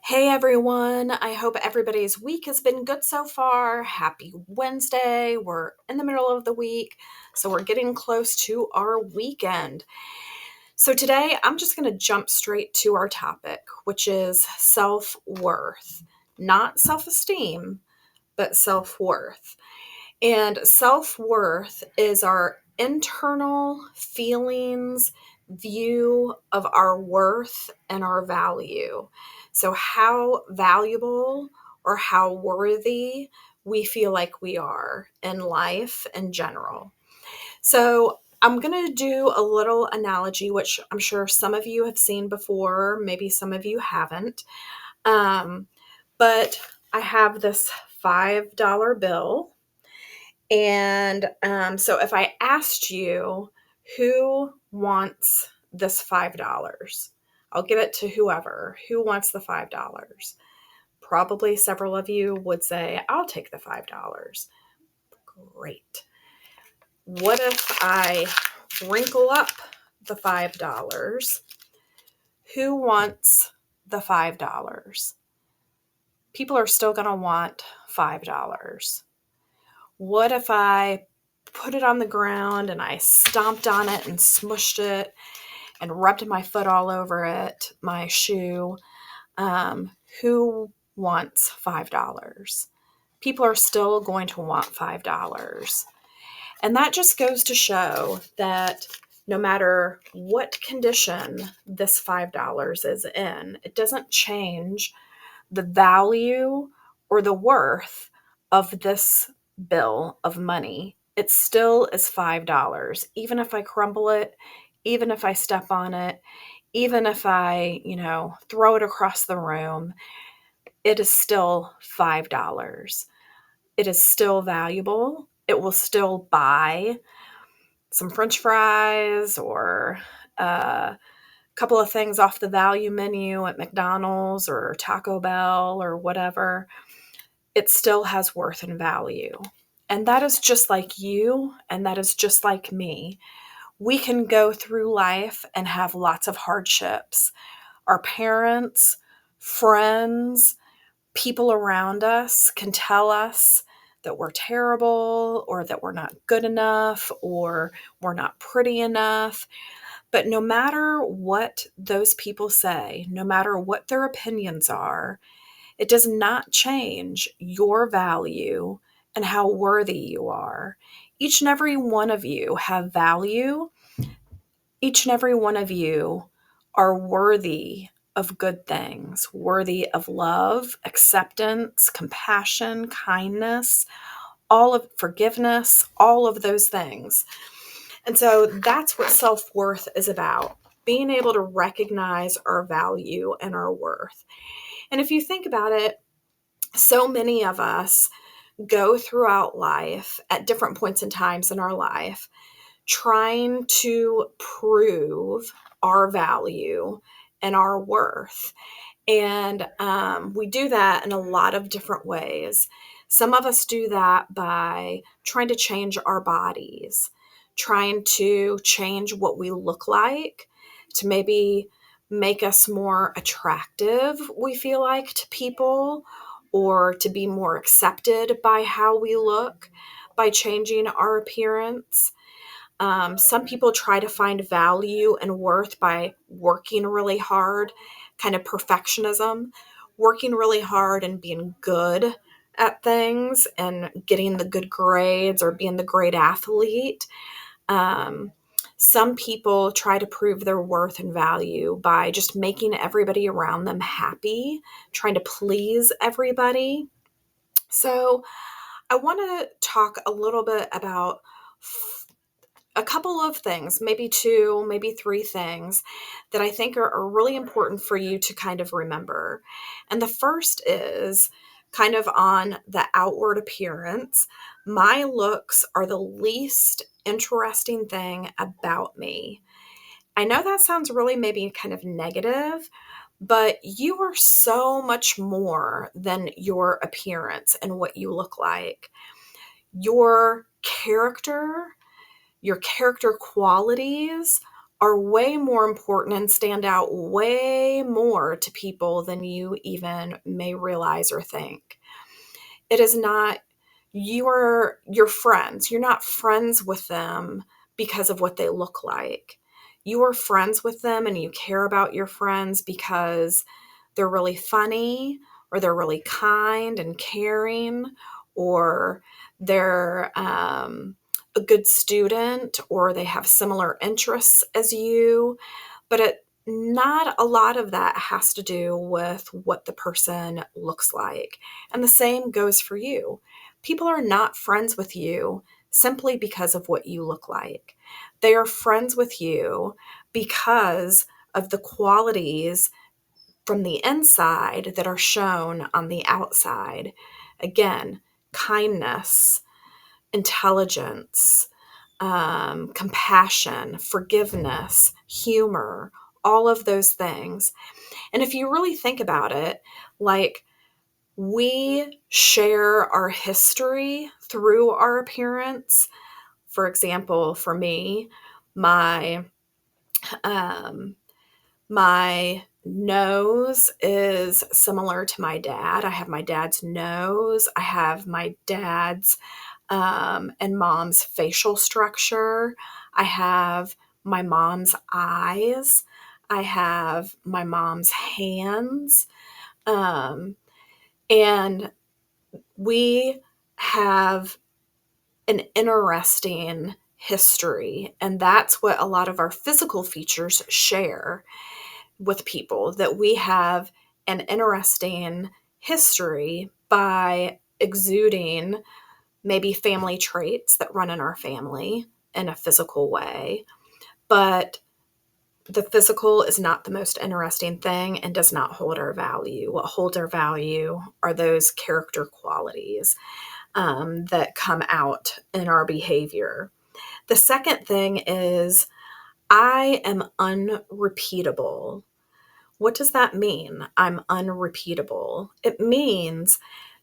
Hey everyone, I hope everybody's week has been good so far. Happy Wednesday. We're in the middle of the week, so we're getting close to our weekend. So today I'm just going to jump straight to our topic, which is self worth. Not self esteem, but self worth. And self worth is our internal feelings, view of our worth and our value. So, how valuable or how worthy we feel like we are in life in general. So, I'm going to do a little analogy, which I'm sure some of you have seen before, maybe some of you haven't. Um, but I have this $5 bill so if I asked you who wants this $5, I'll give it to whoever. Who wants the $5? Probably several of you would say, I'll take the $5. Great. What if I wrinkle up the $5? Who wants the $5? People are still going to want $5. What if I put it on the ground and I stomped on it and smushed it and rubbed my foot all over it, my shoe? Um, who wants $5? People are still going to want $5. And that just goes to show that no matter what condition this $5 is in, it doesn't change the value or the worth of this bill of money. It still is $5. Even if I crumble it, even if I step on it, even if I, throw it across the room, it is still $5. It is still valuable. It will still buy some French fries or a couple of things off the value menu at McDonald's or Taco Bell or whatever. It still has worth and value. And that is just like you, and that is just like me. We can go through life and have lots of hardships. Our parents, friends, people around us can tell us that we're terrible or that we're not good enough or we're not pretty enough. But no matter what those people say, no matter what their opinions are, it does not change your value and how worthy you are. Each and every one of you have value. Each and every one of you are worthy of good things, worthy of love, acceptance, compassion, kindness, all of forgiveness, all of those things. And so that's what self-worth is about, being able to recognize our value and our worth. And if you think about it, so many of us go throughout life at different points in times in our life trying to prove our value and our worth. And we do that in a lot of different ways. Some of us do that by trying to change our bodies, trying to change what we look like to maybe make us more attractive, we feel like, to people, or to be more accepted by how we look by changing our appearance. Some people try to find value and worth by working really hard, kind of perfectionism, working really hard and being good at things and getting the good grades or being the great athlete. Um, some people try to prove their worth and value by just making everybody around them happy, trying to please everybody. So, I want to talk a little bit about a couple of things, maybe two, maybe three things that I think are really important for you to kind of remember. And the first is kind of on the outward appearance. My looks are the least interesting thing about me. I know that sounds really maybe kind of negative, but you are so much more than your appearance and what you look like. Your character, your character qualities are way more important and stand out way more to people than you even may realize or think. It is not your friends. You're not friends with them because of what they look like. You are friends with them and you care about your friends because they're really funny, or they're really kind and caring, or they're a good student, or they have similar interests as you. But not a lot of that has to do with what the person looks like. And the same goes for you. People are not friends with you simply because of what you look like. They are friends with you because of the qualities from the inside that are shown on the outside. Again, kindness, intelligence, compassion, forgiveness, humor, all of those things. And if you really think about it, like, we share our history through our appearance. For example, for me, my um, my nose is similar to my dad. I have my dad's nose. I have my dad's and mom's facial structure. I have my mom's eyes. I have my mom's hands. Um, and we have an interesting history. And that's what a lot of our physical features share with people, that we have an interesting history by exuding maybe family traits that run in our family in a physical way. But the physical is not the most interesting thing and does not hold our value. What holds our value are those character qualities that come out in our behavior. The second thing is, I am unrepeatable. What does that mean? I'm unrepeatable. It means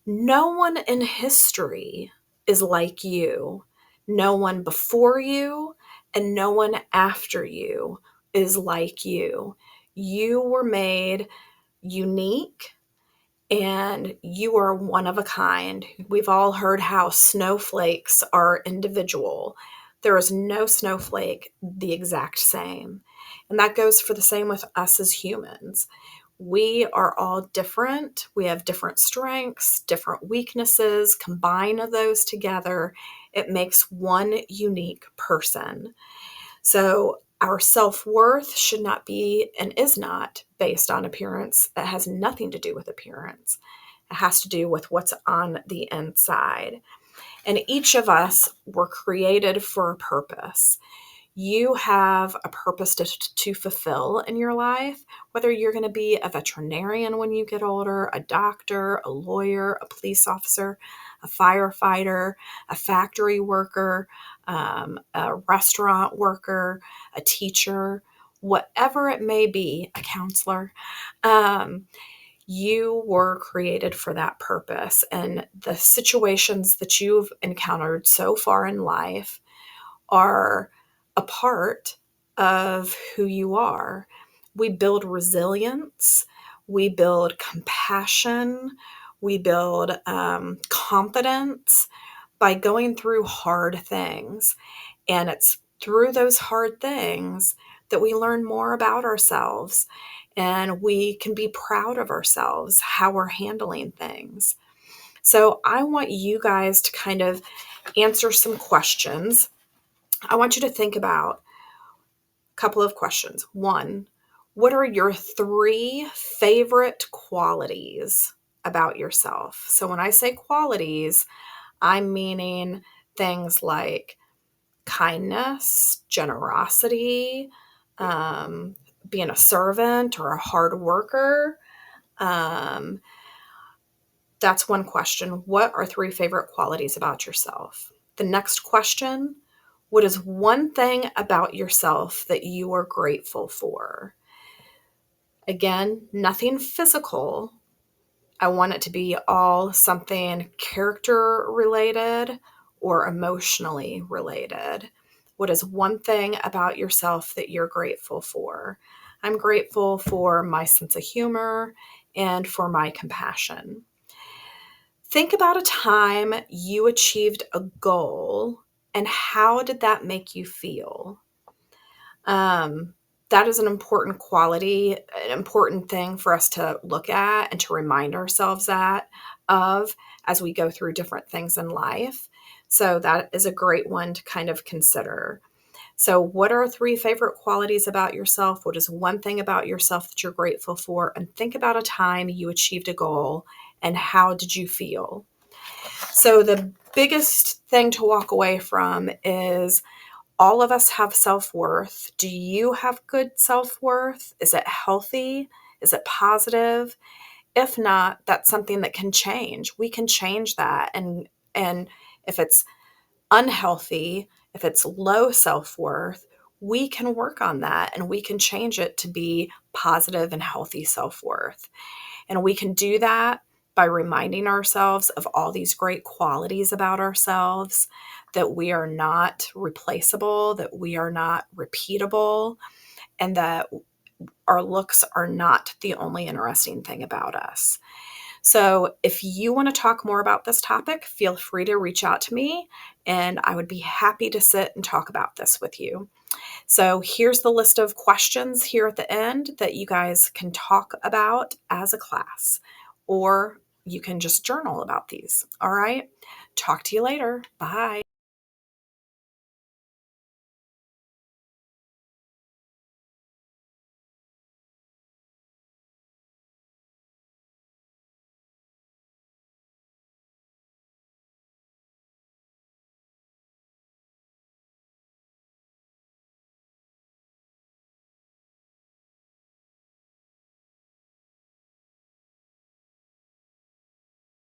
no one in history is like you. No one before you and no one after you is like you. You were made unique and you are one of a kind. We've all heard how snowflakes are individual. There is no snowflake the exact same. And that goes for the same with us as humans. We are all different. We have different strengths, different weaknesses. Combine those together, it makes one unique person. So our self-worth should not be and is not based on appearance. It has nothing to do with appearance. It has to do with what's on the inside. And each of us were created for a purpose. You have a purpose to fulfill in your life, whether you're going to be a veterinarian when you get older, a doctor, a lawyer, a police officer, a firefighter, a factory worker, a restaurant worker, a teacher, whatever it may be, a counselor. You were created for that purpose. And the situations that you've encountered so far in life are a part of who you are. We build resilience, we build compassion, we build confidence by going through hard things. And it's through those hard things that we learn more about ourselves and we can be proud of ourselves, how we're handling things. So I want you guys to kind of answer some questions. I want you to think about a couple of questions. One, what are your 3 favorite qualities about yourself? So when I say qualities, I'm meaning things like kindness, generosity, being a servant or a hard worker. Um, that's one question. What are 3 favorite qualities about yourself? The next question, what is one thing about yourself that you are grateful for? Again, nothing physical. I want it to be all something character related or emotionally related. What is one thing about yourself that you're grateful for? I'm grateful for my sense of humor and for my compassion. Think about a time you achieved a goal and how did that make you feel? Um, that is an important quality, an important thing for us to look at and to remind ourselves of as we go through different things in life. So that is a great one to kind of consider. So, what are three favorite qualities about yourself? What is one thing about yourself that you're grateful for? And think about a time you achieved a goal and how did you feel? So, the biggest thing to walk away from is all of us have self worth. Do you have good self worth? Is it healthy? Is it positive? If not, that's something that can change. We can change that. And if it's unhealthy, if it's low self worth, we can work on that and we can change it to be positive and healthy self worth. And we can do that by reminding ourselves of all these great qualities about ourselves, that we are not replaceable, that we are not repeatable, and that our looks are not the only interesting thing about us. So, if you want to talk more about this topic, feel free to reach out to me and I would be happy to sit and talk about this with you. So, here's the list of questions here at the end that you guys can talk about as a class, or you can just journal about these. All right. Talk to you later. Bye.